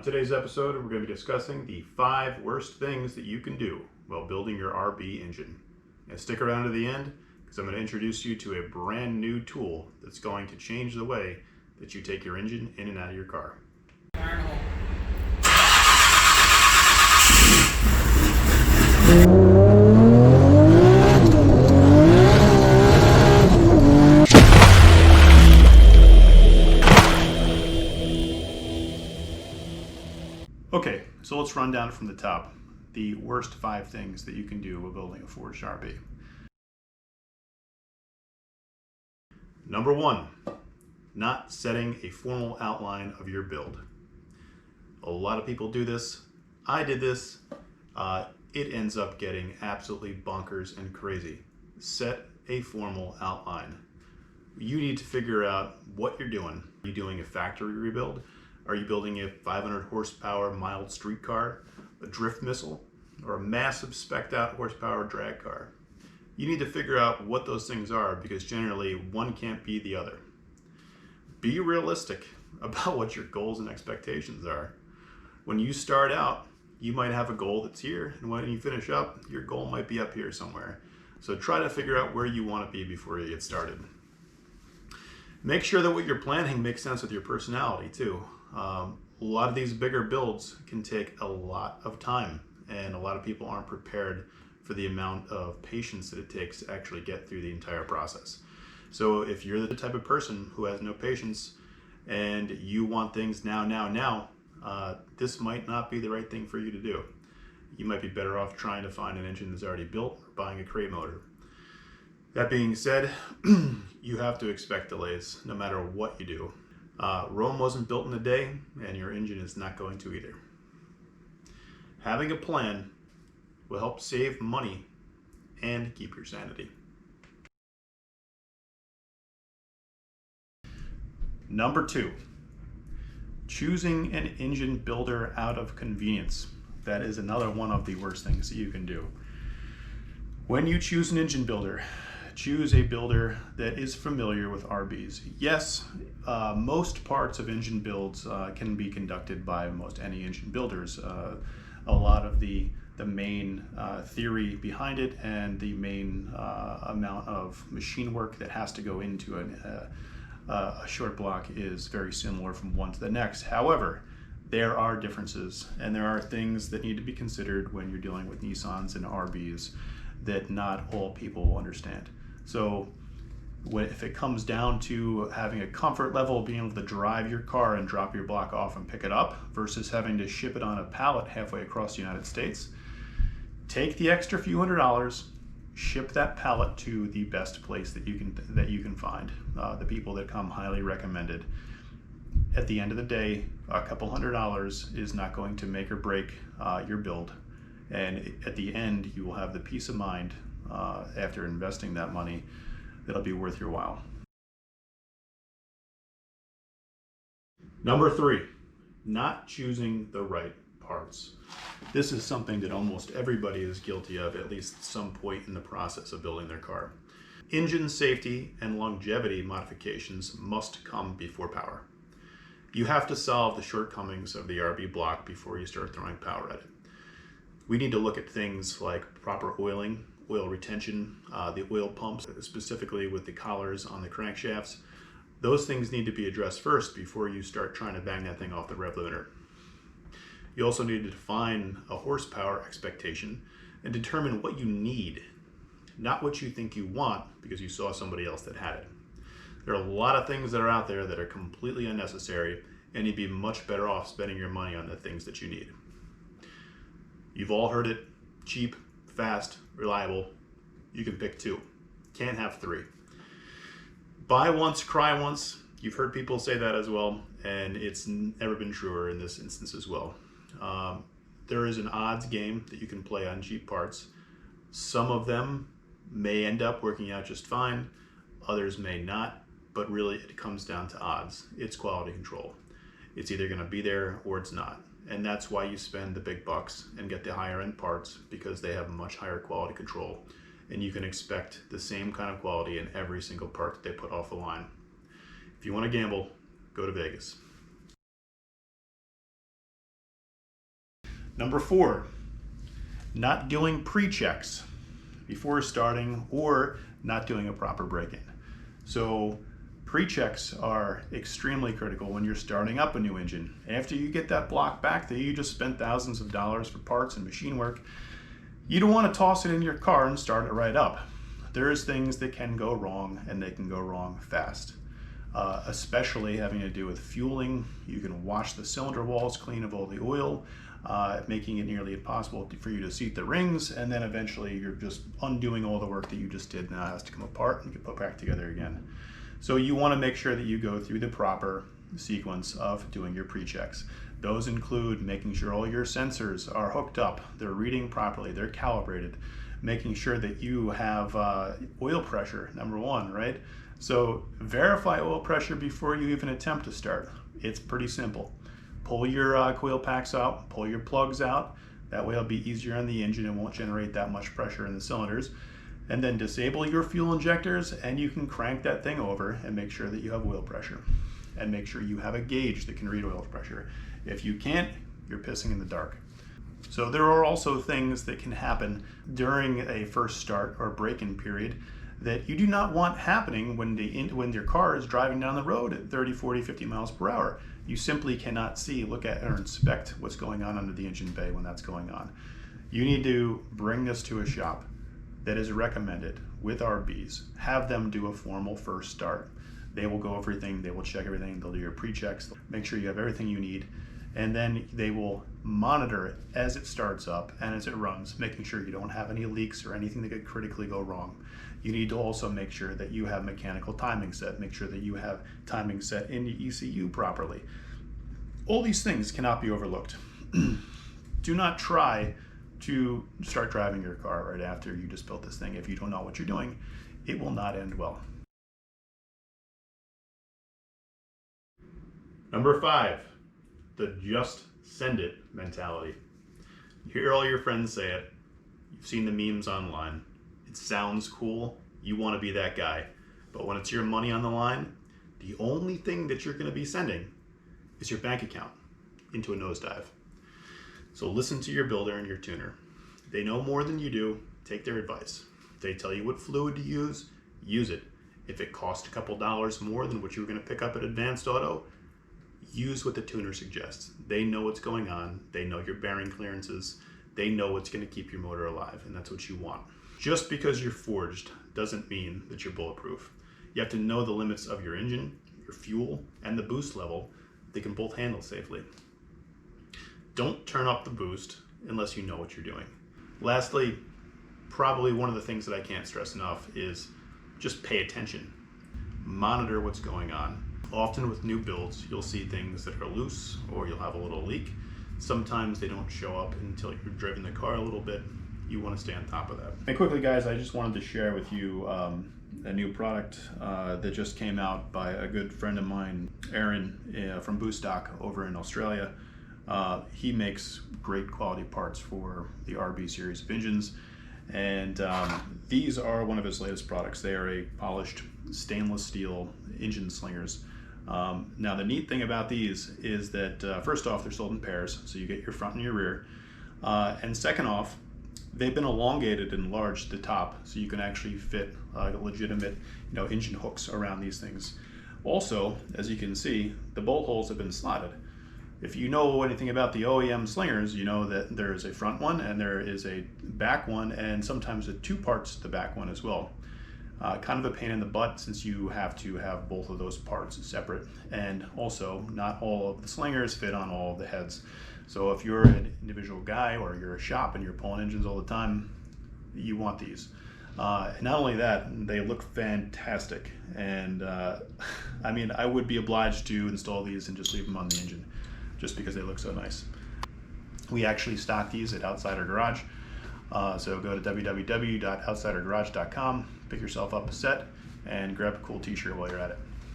On today's episode, we're going to be discussing the 5 worst things that you can do while building your RB engine. And stick around to the end because I'm going to introduce you to a brand new tool that's going to change the way that you take your engine in and out of your car. Okay, so let's run down from the top. The worst 5 things that you can do while building a forged RB. Number 1, not setting a formal outline of your build. A lot of people do this. I did this. It ends up getting absolutely bonkers and crazy. Set a formal outline. You need to figure out what you're doing. Are you doing a factory rebuild? Are you building a 500 horsepower mild street car, a drift missile, or a massive spec'd out horsepower drag car? You need to figure out what those things are because generally one can't be the other. Be realistic about what your goals and expectations are. When you start out, you might have a goal that's here, and when you finish up, your goal might be up here somewhere. So try to figure out where you want to be before you get started. Make sure that what you're planning makes sense with your personality too. A lot of these bigger builds can take a lot of time, and a lot of people aren't prepared for the amount of patience that it takes to actually get through the entire process. So if you're the type of person who has no patience and you want things now, this might not be the right thing for you to do. You might be better off trying to find an engine that's already built or buying a crate motor. That being said, you have to expect delays no matter what you do. Rome wasn't built in a day, and your engine is not going to either. Having a plan will help save money and keep your sanity. Number 2, choosing an engine builder out of convenience. That is another one of the worst things that you can do. When you choose an engine builder, choose a builder that is familiar with RBs. Yes, most parts of engine builds can be conducted by most any engine builders. A lot of the main theory behind it and the main amount of machine work that has to go into a short block is very similar from one to the next. However, there are differences, and there are things that need to be considered when you're dealing with Nissans and RBs that not all people will understand. So if it comes down to having a comfort level, being able to drive your car and drop your block off and pick it up versus having to ship it on a pallet halfway across the United States, take the extra few $100s, ship that pallet to the best place that you can find, the people that come highly recommended. At the end of the day, a couple $100s is not going to make or break your build. And at the end, you will have the peace of mind after investing that money that'll be worth your while. Number 3, not choosing the right parts. This is something that almost everybody is guilty of at least some point in the process of building their car. Engine safety and longevity modifications must come before power. You have to solve the shortcomings of the RB block before you start throwing power at it. We need to look at things like proper oiling, oil retention, the oil pumps, specifically with the collars on the crankshafts. Those things need to be addressed first before you start trying to bang that thing off the rev limiter. You also need to define a horsepower expectation and determine what you need, not what you think you want because you saw somebody else that had it. There are a lot of things that are out there that are completely unnecessary, and you'd be much better off spending your money on the things that you need. You've all heard it: cheap, fast, reliable. You can pick 2. Can't have 3. Buy once, cry once. You've heard people say that as well, and it's never been truer in this instance as well. There is an odds game that you can play on cheap parts. Some of them may end up working out just fine, others may not, but really it comes down to odds. It's quality control. It's either going to be there or it's not. And that's why you spend the big bucks and get the higher end parts, because they have much higher quality control. And you can expect the same kind of quality in every single part that they put off the line. If you want to gamble, go to Vegas. Number 4, not doing pre-checks before starting or not doing a proper break-in. So pre-checks are extremely critical when you're starting up a new engine. After you get that block back that you just spent thousands of dollars for parts and machine work, you don't want to toss it in your car and start it right up. There's things that can go wrong, and they can go wrong fast. Especially having to do with fueling. You can wash the cylinder walls clean of all the oil, making it nearly impossible for you to seat the rings, and then eventually you're just undoing all the work that you just did. Now it has to come apart and get put back together again. So you want to make sure that you go through the proper sequence of doing your pre-checks. Those include making sure all your sensors are hooked up, they're reading properly, they're calibrated, making sure that you have oil pressure, number 1, right? So verify oil pressure before you even attempt to start. It's pretty simple. Pull your coil packs out, pull your plugs out. That way it'll be easier on the engine and won't generate that much pressure in the cylinders. And then disable your fuel injectors, and you can crank that thing over and make sure that you have oil pressure. And make sure you have a gauge that can read oil pressure. If you can't, you're pissing in the dark. So there are also things that can happen during a first start or break-in period that you do not want happening when your car is driving down the road at 30, 40, 50 miles per hour. You simply cannot see, look at, or inspect what's going on under the engine bay when that's going on. You need to bring this to a shop that is recommended with RBs. Have them do a formal first start. They will go over everything, they will check everything, they'll do your pre-checks, make sure you have everything you need, and then they will monitor it as it starts up and as it runs, making sure you don't have any leaks or anything that could critically go wrong. You need to also make sure that you have mechanical timing set, make sure that you have timing set in the ECU properly. All these things cannot be overlooked. Do not try to start driving your car right after you just built this thing. If you don't know what you're doing, it will not end well. Number 5, the just send it mentality. You hear all your friends say it. You've seen the memes online. It sounds cool. You want to be that guy. But when it's your money on the line, the only thing that you're going to be sending is your bank account into a nosedive. So listen to your builder and your tuner. They know more than you do. Take their advice. They tell you what fluid to use it. If it costs a couple dollars more than what you were going to pick up at Advanced Auto, use what the tuner suggests. They know what's going on. They know your bearing clearances. They know what's going to keep your motor alive, and that's what you want. Just because you're forged doesn't mean that you're bulletproof. You have to know the limits of your engine, your fuel, and the boost level they can both handle safely. Don't turn up the boost unless you know what you're doing. Lastly, probably one of the things that I can't stress enough is just pay attention. Monitor what's going on. Often with new builds, you'll see things that are loose or you'll have a little leak. Sometimes they don't show up until you've driven the car a little bit. You want to stay on top of that. And quickly, guys, I just wanted to share with you a new product that just came out by a good friend of mine, Aaron from Bostock over in Australia. He makes great quality parts for the RB series of engines, and these are one of his latest products. They are a polished stainless steel engine slingers. Now the neat thing about these is that first off, they're sold in pairs, so you get your front and your rear, and second off, they've been elongated and enlarged at the top, so you can actually fit legitimate, engine hooks around these things. Also, as you can see, the bolt holes have been slotted. If you know anything about the OEM slingers, you know that there is a front one and there is a back one, and sometimes the two parts to the back one as well. Kind of a pain in the butt since you have to have both of those parts separate, and also not all of the slingers fit on all of the heads. So if you're an individual guy or you're a shop and you're pulling engines all the time, you want these. And not only that, they look fantastic. And I mean, I would be obliged to install these and just leave them on the engine just because they look so nice. We actually stock these at Outsider Garage. So go to www.outsidergarage.com, pick yourself up a set, and grab a cool t-shirt while you're at it.